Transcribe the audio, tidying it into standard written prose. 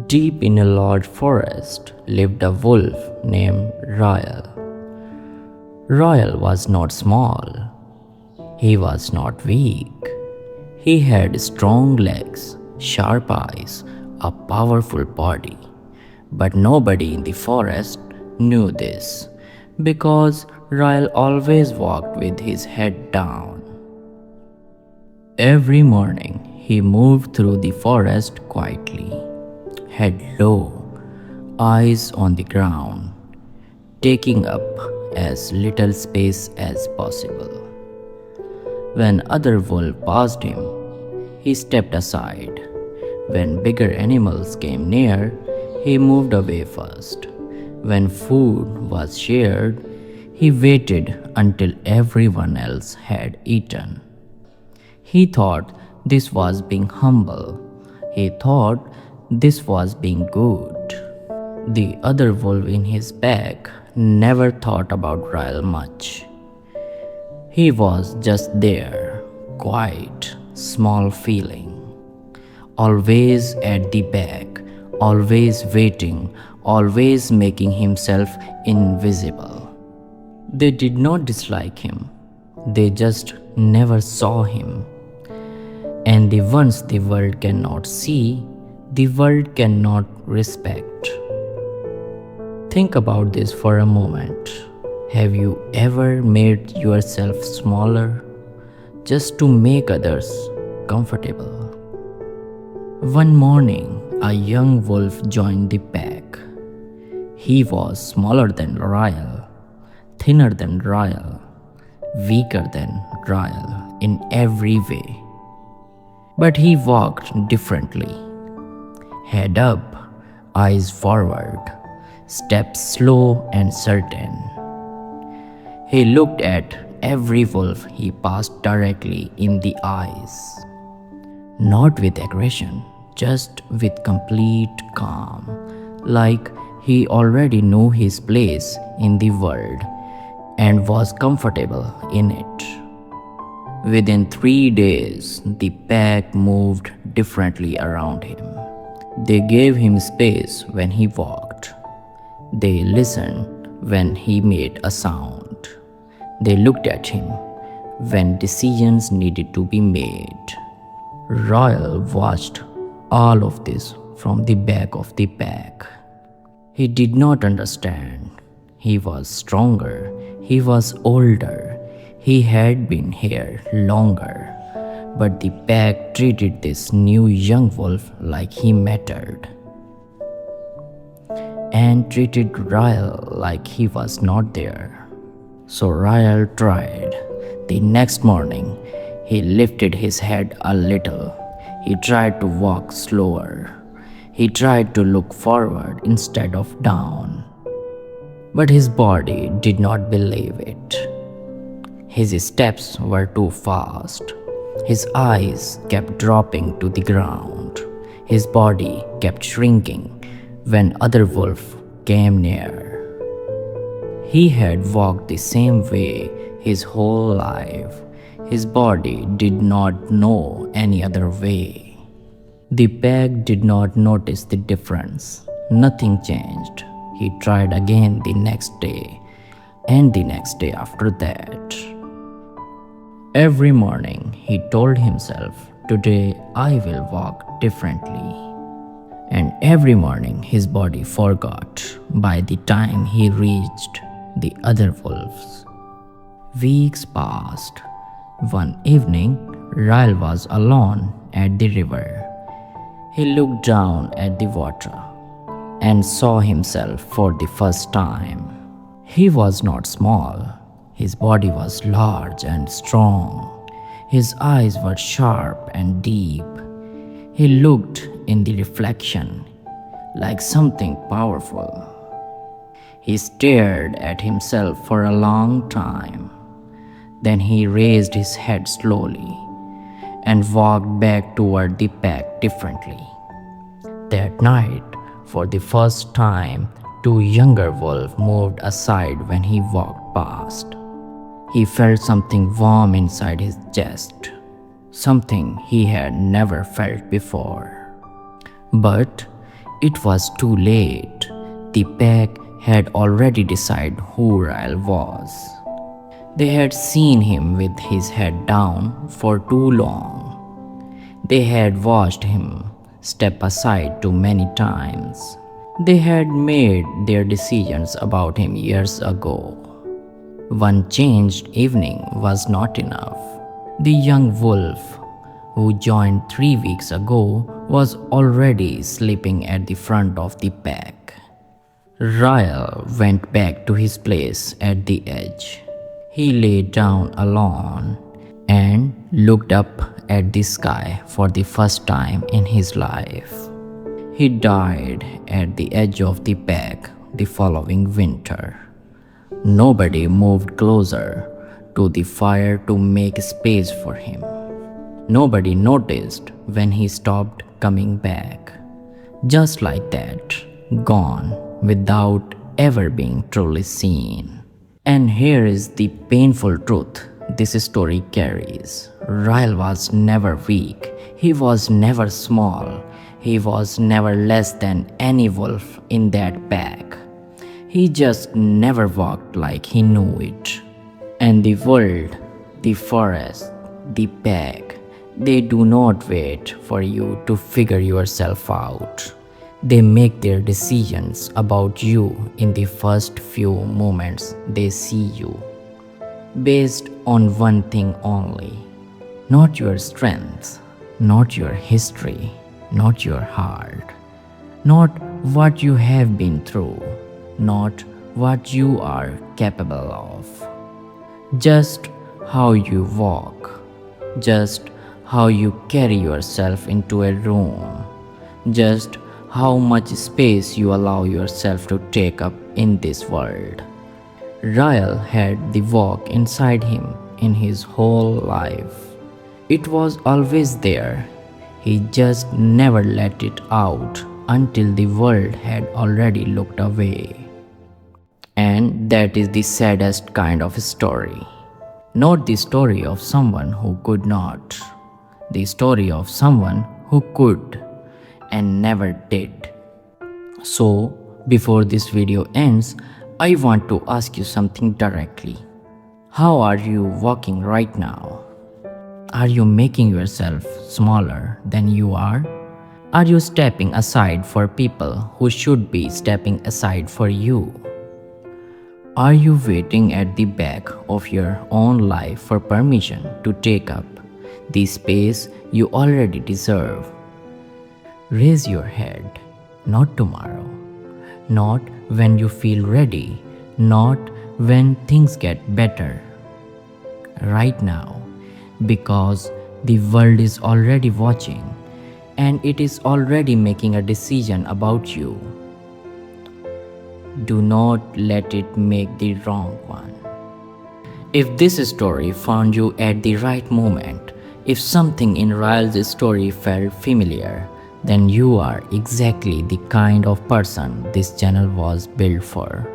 Deep in a large forest lived a wolf named Rael. Rael was not small. He was not weak. He had strong legs, sharp eyes, a powerful body. But nobody in the forest knew this because Rael always walked with his head down. Every morning he moved through the forest quietly, head low, eyes on the ground, taking up as little space as possible. When other wolves passed him, he stepped aside. When bigger animals came near, he moved away first. When food was shared, he waited until everyone else had eaten. He thought this was being humble. He thought this was being good. The other wolf in his pack never thought about Rael much. He was just there, quiet, small feeling, always at the back, always waiting, always making himself invisible. They did not dislike him, they just never saw him. And the ones the world cannot see, the world cannot respect. Think about this for a moment. Have you ever made yourself smaller just to make others comfortable? One morning, a young wolf joined the pack. He was smaller than Rael, thinner than Rael, weaker than Rael in every way. But he walked differently. Head up, eyes forward, steps slow and certain. He looked at every wolf he passed directly in the eyes. Not with aggression, just with complete calm, like he already knew his place in the world and was comfortable in it. Within 3 days, the pack moved differently around him. They gave him space when he walked. They listened when he made a sound. They looked at him when decisions needed to be made. Rael watched all of this from the back of the pack. He did not understand. He was stronger. He was older. He had been here longer. But the pack treated this new young wolf like he mattered, and treated Rael like he was not there. So Rael tried. The next morning, he lifted his head a little. He tried to walk slower. He tried to look forward instead of down. But his body did not believe it. His steps were too fast. His eyes kept dropping to the ground. His body kept shrinking when other wolves came near. He had walked the same way his whole life. His body did not know any other way. The pack did not notice the difference. Nothing changed. He tried again the next day, and the next day after that. Every morning he told himself, "Today I will walk differently." And every morning his body forgot by the time he reached the other wolves. Weeks passed. One evening, Rael was alone at the river. He looked down at the water and saw himself for the first time. He was not small. His body was large and strong. His eyes were sharp and deep. He looked in the reflection like something powerful. He stared at himself for a long time. Then he raised his head slowly and walked back toward the pack differently. That night, for the first time, 2 younger wolves moved aside when he walked past. He felt something warm inside his chest, something he had never felt before. But it was too late. The pack had already decided who Rael was. They had seen him with his head down for too long. They had watched him step aside too many times. They had made their decisions about him years ago. One changed evening was not enough. The young wolf who joined 3 weeks ago was already sleeping at the front of the pack. Rael went back to his place at the edge. He lay down alone and looked up at the sky for the first time in his life. He died at the edge of the pack the following winter. Nobody moved closer to the fire to make space for him. Nobody noticed when he stopped coming back. Just like that, gone without ever being truly seen. And here is the painful truth this story carries. Rael was never weak. He was never small. He was never less than any wolf in that pack. He just never walked like he knew it. And the world, the forest, the pack, they do not wait for you to figure yourself out. They make their decisions about you in the first few moments they see you, based on one thing only: not your strength, not your history, not your heart, not what you have been through, not what you are capable of. Just how you walk, just how you carry yourself into a room, just how much space you allow yourself to take up in this world. Rael had the walk inside him in his whole life. It was always there. He just never let it out until the world had already looked away. And that is the saddest kind of story. Not the story of someone who could not. The story of someone who could and never did. So, before this video ends, I want to ask you something directly. How are you walking right now? Are you making yourself smaller than you are? Are you stepping aside for people who should be stepping aside for you? Are you waiting at the back of your own life for permission to take up the space you already deserve? Raise your head, not tomorrow, not when you feel ready, not when things get better. Right now, because the world is already watching and it is already making a decision about you. Do not let it make the wrong one. If this story found you at the right moment, if something in Rael's story felt familiar, then you are exactly the kind of person this channel was built for.